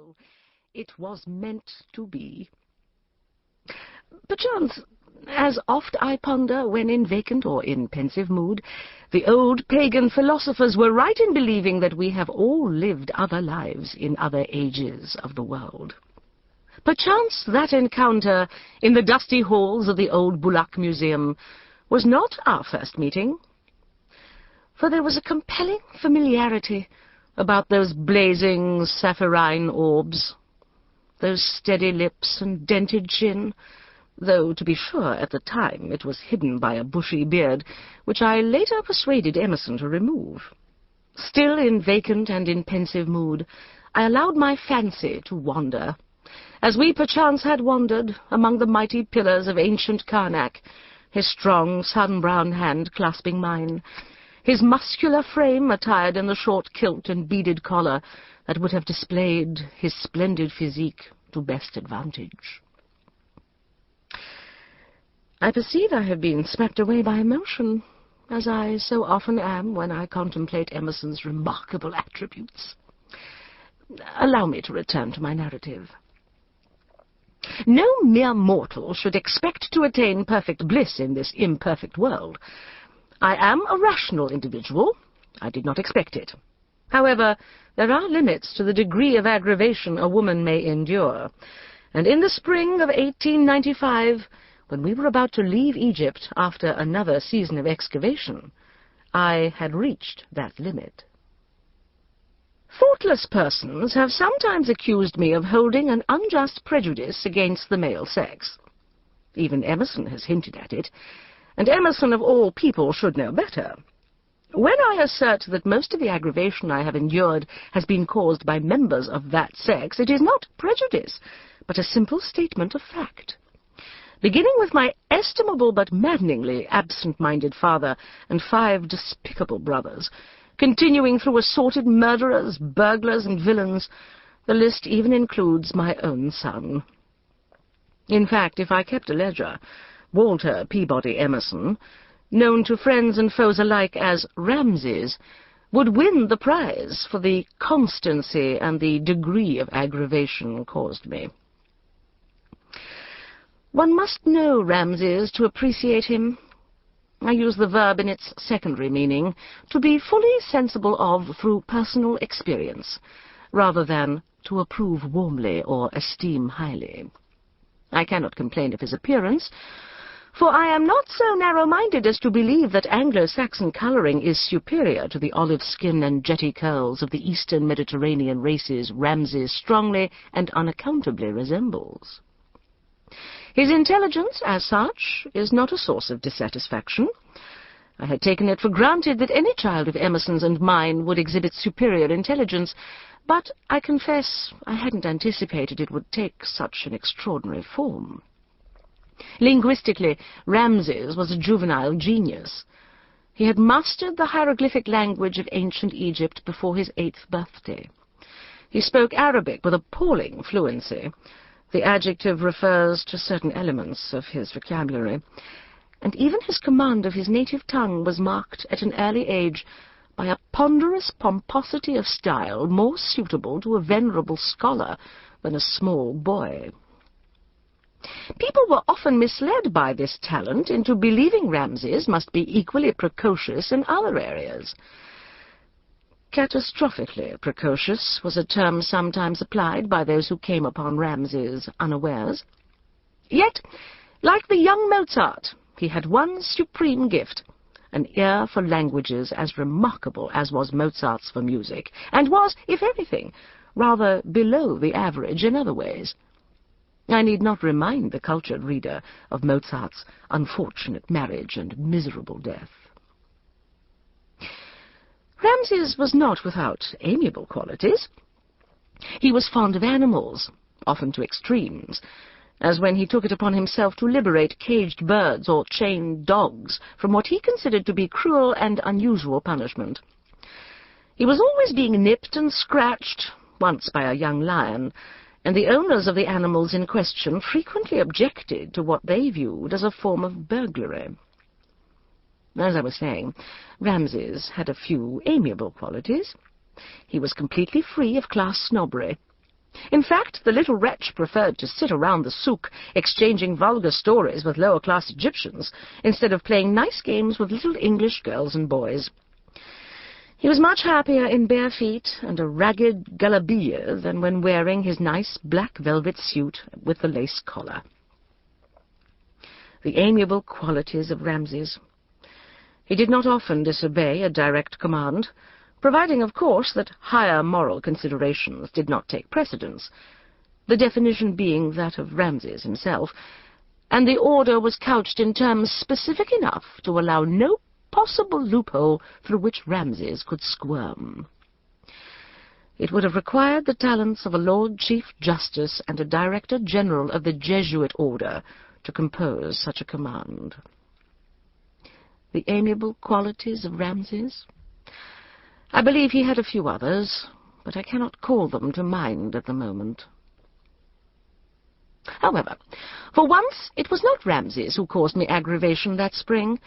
so it was meant to be. Perchance, as oft I ponder when in vacant or in pensive mood, the old pagan philosophers were right in believing that we have all lived other lives in other ages of the world. Perchance that encounter in the dusty halls of the old Bulak Museum was not our first meeting, for there was a compelling familiarity about those blazing sapphirine orbs, those steady lips and dented chin, though, to be sure, at the time it was hidden by a bushy beard, which I later persuaded Emerson to remove. Still in vacant and in pensive mood, I allowed my fancy to wander, as we perchance had wandered among the mighty pillars of ancient Karnak, his strong sun-brown hand clasping mine, his muscular frame attired in the short kilt and beaded collar that would have displayed his splendid physique to best advantage. I perceive I have been swept away by emotion, as I so often am when I contemplate Emerson's remarkable attributes. Allow me to return to my narrative. No mere mortal should expect to attain perfect bliss in this imperfect world. I am a rational individual. I did not expect it. However, there are limits to the degree of aggravation a woman may endure, and in the spring of 1895, when we were about to leave Egypt after another season of excavation, I had reached that limit. Thoughtless persons have sometimes accused me of holding an unjust prejudice against the male sex. Even Emerson has hinted at it, and Emerson of all people should know better. When I assert that most of the aggravation I have endured has been caused by members of that sex, it is not prejudice, but a simple statement of fact. Beginning with my estimable but maddeningly absent-minded father and 5 despicable brothers, continuing through assorted murderers, burglars, and villains, the list even includes my own son. In fact, if I kept a ledger, Walter Peabody Emerson, known to friends and foes alike as Ramses, would win the prize for the constancy and the degree of aggravation caused me. One must know Ramses to appreciate him. I use the verb in its secondary meaning, to be fully sensible of through personal experience, rather than to approve warmly or esteem highly. I cannot complain of his appearance, for I am not so narrow-minded as to believe that Anglo-Saxon colouring is superior to the olive skin and jetty curls of the Eastern Mediterranean races Ramses strongly and unaccountably resembles. His intelligence, as such, is not a source of dissatisfaction. I had taken it for granted that any child of Emerson's and mine would exhibit superior intelligence, but I confess I hadn't anticipated it would take such an extraordinary form. Linguistically, Ramses was a juvenile genius. He had mastered the hieroglyphic language of ancient Egypt before his 8th birthday. He spoke Arabic with appalling fluency. The adjective refers to certain elements of his vocabulary, and even his command of his native tongue was marked at an early age by a ponderous pomposity of style more suitable to a venerable scholar than a small boy. People were often misled by this talent into believing Ramses must be equally precocious in other areas. Catastrophically precocious was a term sometimes applied by those who came upon Ramses unawares. Yet, like the young Mozart, he had one supreme gift, an ear for languages as remarkable as was Mozart's for music, and was, if anything, rather below the average in other ways. I need not remind the cultured reader of Mozart's unfortunate marriage and miserable death. Ramses was not without amiable qualities. He was fond of animals, often to extremes, as when he took it upon himself to liberate caged birds or chained dogs from what he considered to be cruel and unusual punishment. He was always being nipped and scratched, once by a young lion, and the owners of the animals in question frequently objected to what they viewed as a form of burglary. As I was saying, Ramses had a few amiable qualities. He was completely free of class snobbery. In fact, the little wretch preferred to sit around the souk, exchanging vulgar stories with lower-class Egyptians, instead of playing nice games with little English girls and boys. He was much happier in bare feet and a ragged galabia than when wearing his nice black velvet suit with the lace collar. The amiable qualities of Ramses. He did not often disobey a direct command, providing, of course, that higher moral considerations did not take precedence, the definition being that of Ramses himself, and the order was couched in terms specific enough to allow no possible loophole through which Ramses could squirm. It would have required the talents of a Lord Chief Justice and a Director General of the Jesuit order to compose such a command. The amiable qualities of Ramses? I believe he had a few others, but I cannot call them to mind at the moment. However, for once it was not Ramses who caused me aggravation that spring.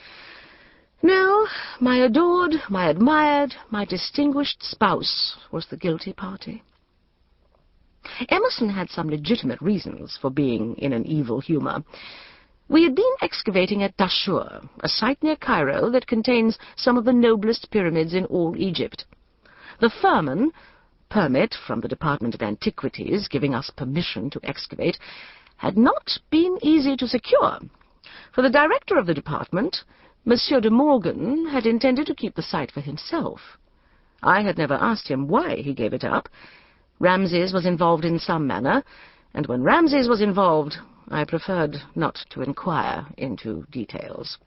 No, my adored, my admired, my distinguished spouse was the guilty party. Emerson had some legitimate reasons for being in an evil humor. We had been excavating at Dashur, a site near Cairo that contains some of the noblest pyramids in all Egypt. The firman, permit from the Department of Antiquities giving us permission to excavate, had not been easy to secure, for the director of the department, Monsieur de Morgan, had intended to keep the site for himself. I had never asked him why he gave it up. Ramses was involved in some manner, and when Ramses was involved, I preferred not to inquire into details.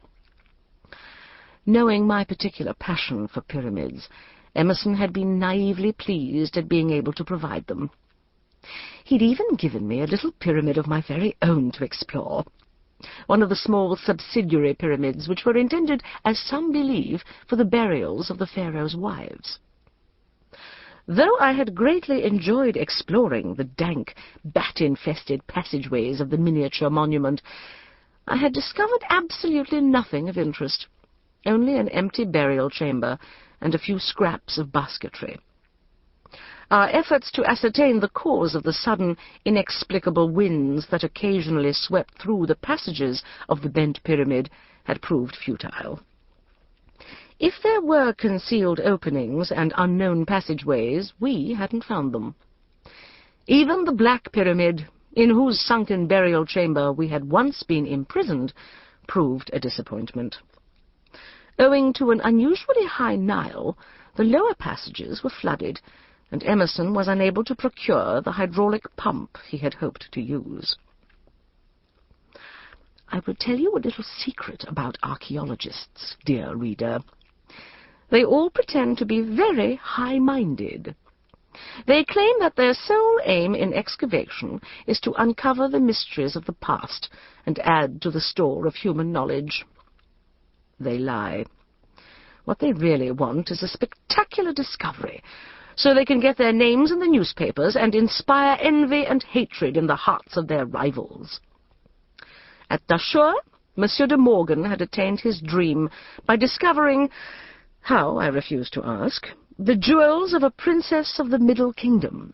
Knowing my particular passion for pyramids, Emerson had been naively pleased at being able to provide them. He'd even given me a little pyramid of my very own to explore, one of the small subsidiary pyramids which were intended, as some believe, for the burials of the pharaoh's wives. Though I had greatly enjoyed exploring the dank, bat-infested passageways of the miniature monument, I had discovered absolutely nothing of interest, only an empty burial chamber and a few scraps of basketry. Our efforts to ascertain the cause of the sudden, inexplicable winds that occasionally swept through the passages of the bent pyramid had proved futile. If there were concealed openings and unknown passageways, we hadn't found them. Even the Black Pyramid, in whose sunken burial chamber we had once been imprisoned, proved a disappointment. Owing to an unusually high Nile, the lower passages were flooded, and Emerson was unable to procure the hydraulic pump he had hoped to use. I will tell you a little secret about archaeologists, dear reader. They all pretend to be very high-minded. They claim that their sole aim in excavation is to uncover the mysteries of the past and add to the store of human knowledge. They lie. What they really want is a spectacular discovery, so they can get their names in the newspapers and inspire envy and hatred in the hearts of their rivals. At Dashur, Monsieur de Morgan had attained his dream by discovering, how I refuse to ask, the jewels of a princess of the Middle Kingdom.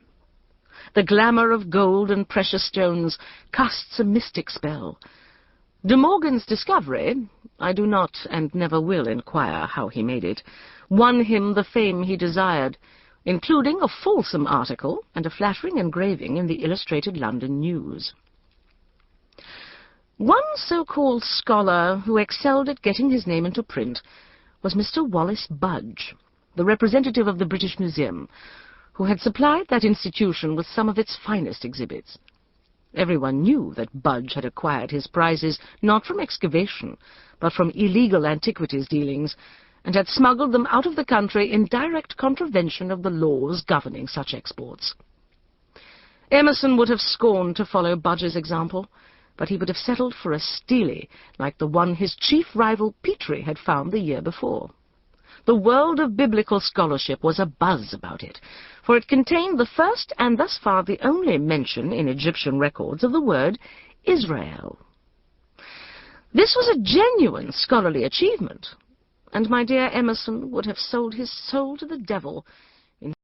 The glamour of gold and precious stones casts a mystic spell. De Morgan's discovery, I do not and never will inquire how he made it, won him the fame he desired, including a fulsome article and a flattering engraving in the Illustrated London News. One so-called scholar who excelled at getting his name into print was Mr. Wallace Budge, the representative of the British Museum, who had supplied that institution with some of its finest exhibits. Everyone knew that Budge had acquired his prizes not from excavation, but from illegal antiquities dealings, and had smuggled them out of the country in direct contravention of the laws governing such exports. Emerson would have scorned to follow Budge's example, but he would have settled for a Stele like the one his chief rival Petrie had found the year before. The world of biblical scholarship was abuzz about it, for it contained the first and thus far the only mention in Egyptian records of the word Israel. This was a genuine scholarly achievement, and my dear Emerson would have sold his soul to the devil